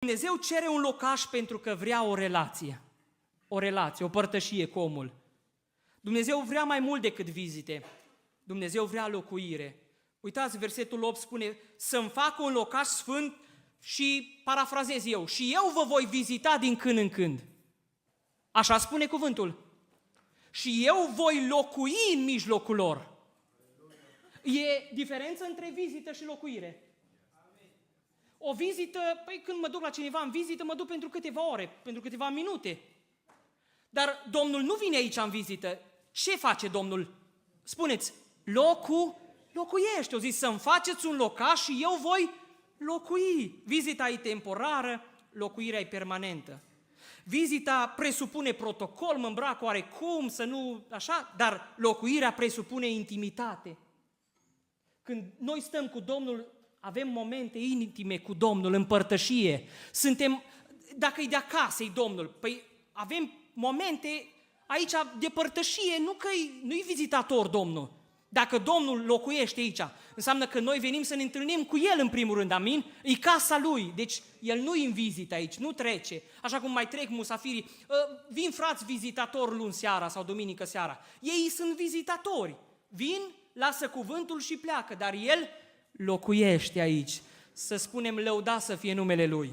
Dumnezeu cere un locaș pentru că vrea o relație, o părtășie cu omul. Dumnezeu vrea mai mult decât vizite, Dumnezeu vrea locuire. Uitați, versetul 8 spune, să-mi facă un locaș sfânt și, parafrazez eu, și eu vă voi vizita din când în când. Așa spune cuvântul. Și eu voi locui în mijlocul lor. E diferență între vizită și locuire. O vizită, păi când mă duc la cineva în vizită, mă duc pentru câteva ore, pentru câteva minute. Dar Domnul nu vine aici în vizită. Ce face Domnul? Spuneți, locuiește. O zis să-mi faceți un locaș și eu voi locui. Vizita e temporară, locuirea e permanentă. Vizita presupune protocol, mă îmbrac oarecum, să nu așa, dar locuirea presupune intimitate. Când noi stăm cu Domnul, avem momente intime cu Domnul, în părtășie. Suntem, dacă e de acasă, e Domnul, păi avem momente aici de părtășie, nu-i vizitator Domnul. Dacă Domnul locuiește aici, înseamnă că noi venim să ne întâlnim cu El în primul rând, amin? E casa Lui, deci El nu-i în vizită aici, nu trece. Așa cum mai trec musafirii, vin frați vizitatori luni seara sau duminică seara. Ei sunt vizitatori, vin, lasă cuvântul și pleacă, dar El locuiește aici. Să spunem, lăudat să fie numele Lui.